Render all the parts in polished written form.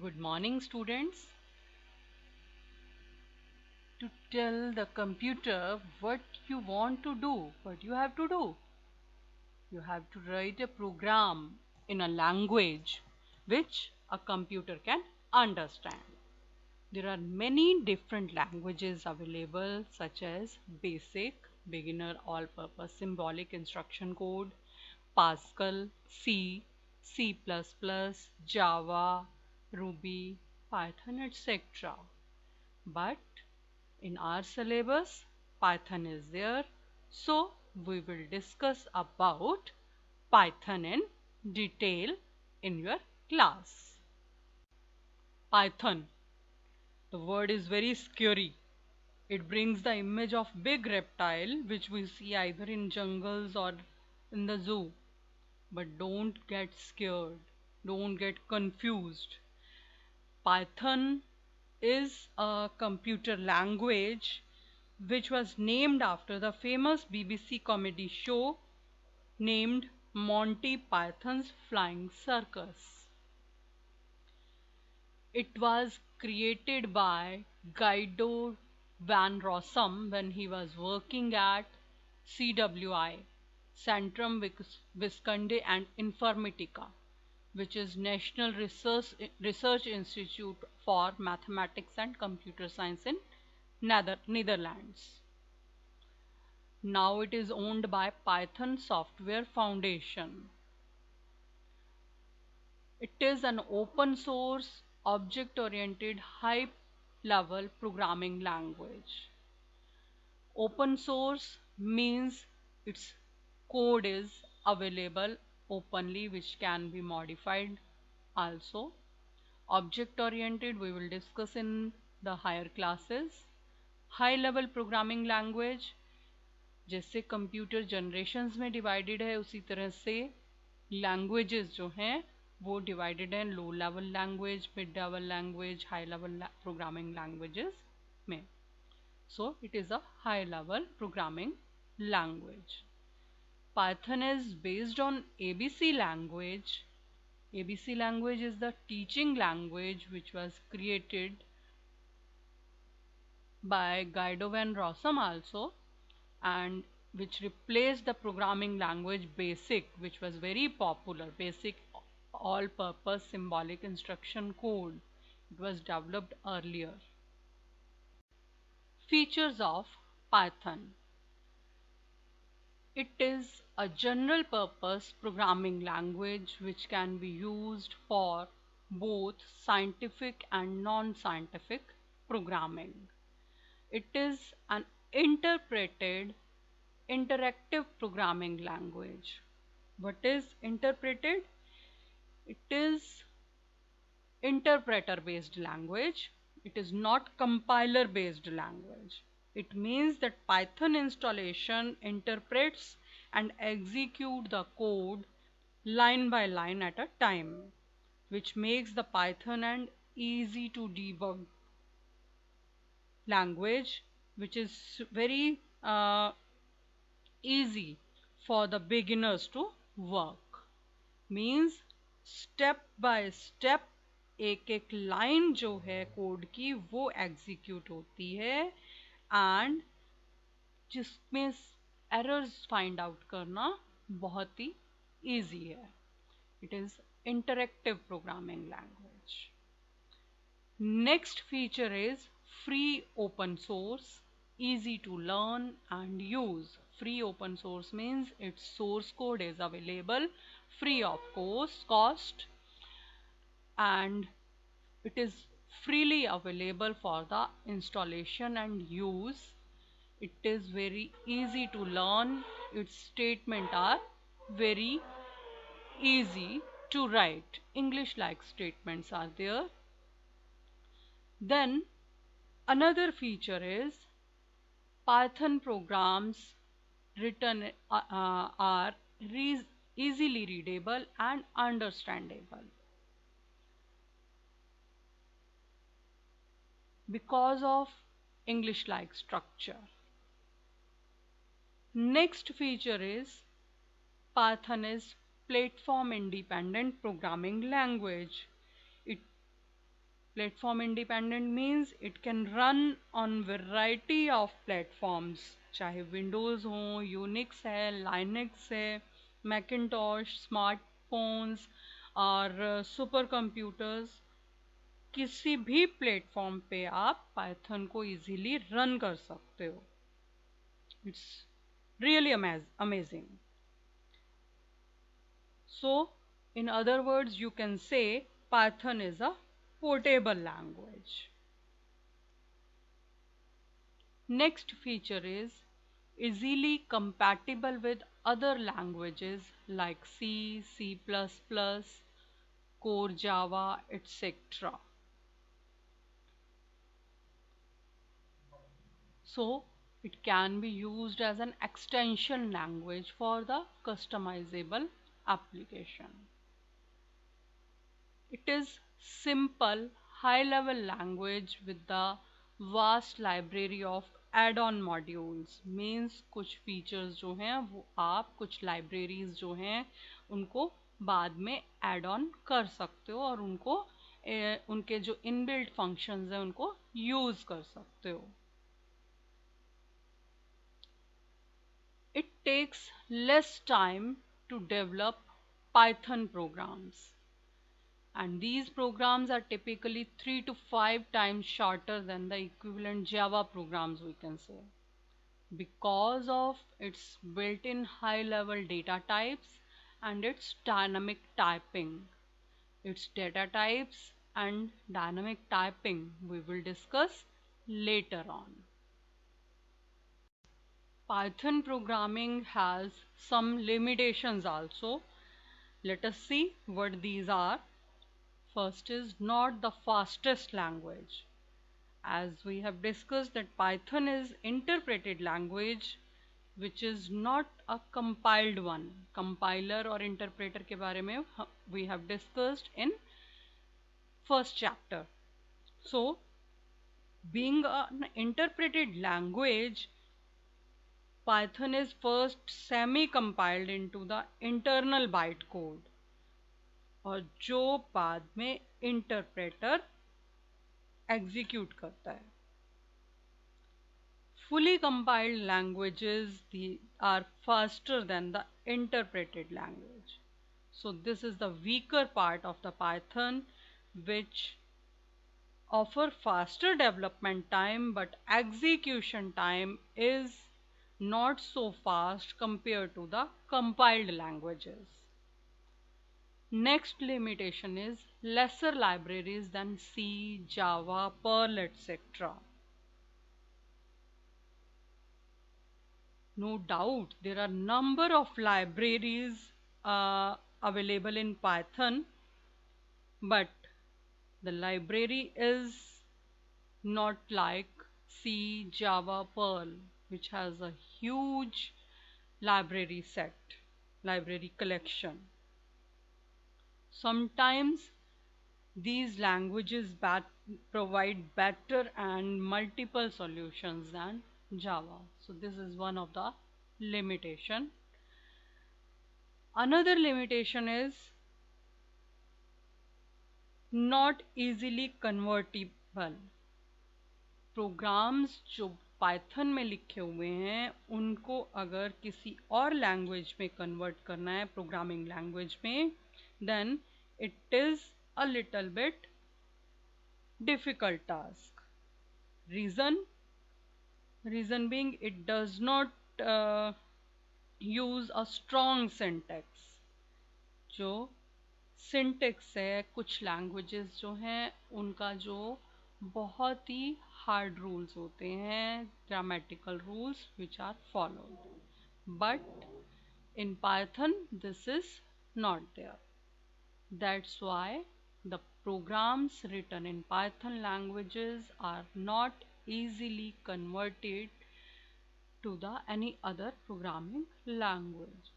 Good morning, students. To tell the computer what you want to do, what you have to do, you have to write a program in a language which a computer can understand. There are many different languages available, such as BASIC, beginner all purpose symbolic instruction code, Pascal, C, C++, Java, Ruby, Python, etc. But in our syllabus, Python is there, so we will discuss about Python in detail in your class. Python. The word is very scary. It brings the image of big reptile which we see either in jungles or in the zoo. But don't get scared. Don't get confused. Python is a computer language which was named after the famous BBC comedy show named Monty Python's Flying Circus. It was created by Guido van Rossum when he was working at CWI, Centrum Visconde and Informatica, which is National Research Institute for Mathematics and Computer Science in Netherlands. Now it is owned by Python Software Foundation. It is an open source, object-oriented, high-level programming language. Open source means its code is available openly, which can be modified also. Object-oriented we will discuss in the higher classes. High-level programming language जैसे computer generations में divided है उसी तरह से languages जो हैं वो divided हैं low level language, mid level language, high level programming languages में. So it is a high level programming language. Python is based on ABC language. ABC language is the teaching language which was created by Guido van Rossum also, and which replaced the programming language BASIC, which was very popular. BASIC all-purpose symbolic instruction code. It was developed earlier. Features of Python. It is a general purpose programming language which can be used for both scientific and non-scientific programming. It is an interpreted interactive programming language. What is interpreted? It is interpreter based language. It is not compiler based language. It means that Python installation interprets and execute the code line by line at a time, which makes the Python an easy to debug language, which is very easy for the beginners to work. Means step by step एक एक line जो है code की वो execute होती है and जिसमें errors find out करना बहुत ही इजी है. It is interactive programming language. Next feature is free open source, easy to learn and use. Free open source means its source code is available free of cost, and it is freely available for the installation and use. It is very easy to learn. Its statements are very easy to write. English like statements are there. Then another feature is Python programs written are easily readable and understandable because of English-like structure. Next feature is Python is platform independent programming language. It Platform independent means it can run on variety of platforms, चाहे Windows हो, Unix है, Linux है, Macintosh, smartphones और super computers, किसी भी platform पे आप Python को इजीली रन कर सकते हो. It's really amazing. So, in other words, you can say Python is a portable language. Next feature is easily compatible with other languages like C, C++, Core Java, etc. So, it can be used as an extension language for the customizable application. It is simple, high-level language with the vast library of add-on modules. Means कुछ features जो हैं वो आप कुछ libraries जो हैं उनको बाद में add on कर सकते हो और उनको उनके जो inbuilt functions हैं उनको use कर सकते हो. It takes less time to develop Python programs. And these programs are typically 3 to 5 times shorter than the equivalent Java programs, we can say, because of its built-in high-level data types and its dynamic typing. Its data types and dynamic typing we will discuss later on. Python programming has some limitations also. Let us see what these are. First is not the fastest language. As we have discussed that Python is interpreted language which is not a compiled one. Compiler or interpreter के बारे में we have discussed in first chapter. So being an interpreted language, Python is first semi-compiled into the internal bytecode और जो बाद में interpreter execute करता है. Fully compiled languages are faster than the interpreted language. So this is the weaker part of the Python which offer faster development time but execution time is not so fast compared to the compiled languages. Next limitation is lesser libraries than C, Java, Perl, etc. No doubt there are number of libraries available in Python, but the library is not like C, Java, Perl, which has a huge library set, library collection. Sometimes these languages provide better and multiple solutions than Java. So this is one of the limitation. Another limitation is not easily convertible. Programs जो Python में लिखे हुए हैं उनको अगर किसी और language में कन्वर्ट करना है, प्रोग्रामिंग लैंग्वेज में, then it is a little bit difficult task. Reason being it does not use a strong syntax. जो syntax है कुछ languages जो हैं उनका जो बहुत ही hard rules होते हैं, grammatical rules which are followed. But in Python this is not there. That's why the programs written in Python languages are not easily converted to the any other programming language.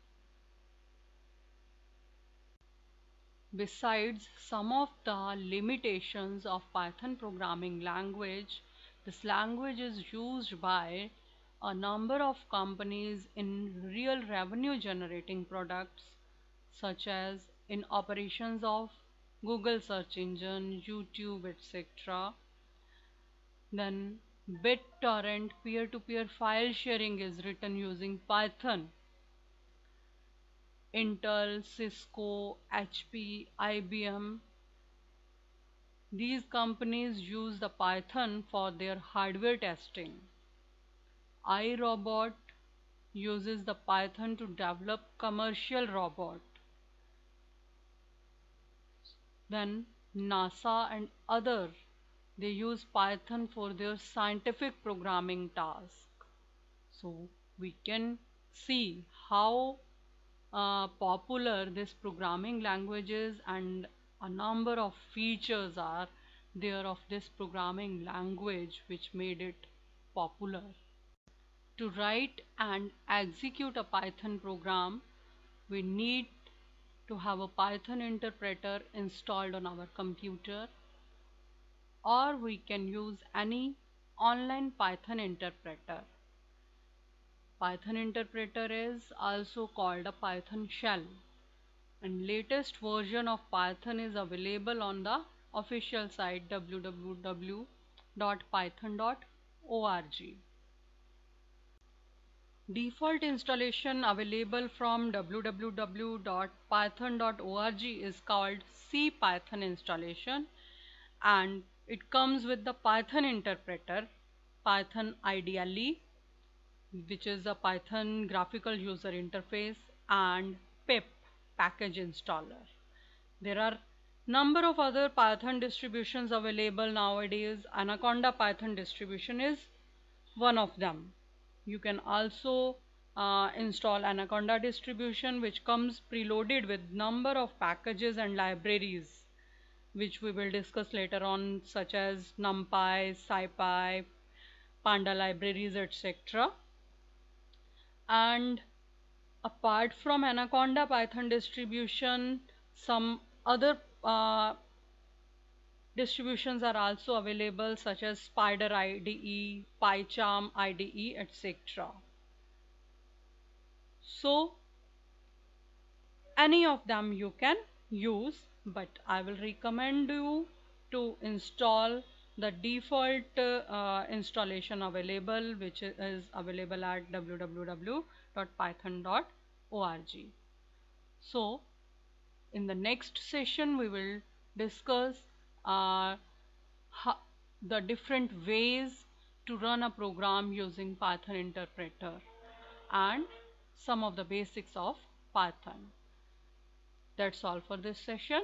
Besides some of the limitations of Python programming language, this language is used by a number of companies in real revenue generating products such as in operations of Google search engine, YouTube, etc. Then BitTorrent peer-to-peer file sharing is written using Python. Intel, Cisco, HP, IBM, these companies use the Python for their hardware testing. iRobot uses the Python to develop commercial robot. Then NASA and other, they use Python for their scientific programming task. So we can see how popular this programming languages and a number of features are there of this programming language which made it popular. To write and execute a Python program, we need to have a Python interpreter installed on our computer, or we can use any online Python interpreter. Python interpreter is also called a Python shell, and latest version of Python is available on the official site www.python.org. Default installation available from www.python.org is called CPython installation, and it comes with the Python interpreter, Python IDLE, which is a Python graphical user interface, and pip package installer. There are number of other Python distributions available nowadays. Anaconda Python distribution is one of them. You can also install Anaconda distribution, which comes preloaded with number of packages and libraries, which we will discuss later on, such as NumPy, SciPy, Panda libraries, etc. And apart from Anaconda Python distribution, some other distributions are also available, such as Spider IDE, PyCharm IDE, etc. So any of them you can use, but I will recommend you to install the default installation available, which is available at www.python.org. So in the next session we will discuss uh, the different ways to run a program using Python interpreter and some of the basics of Python. That's all for this session.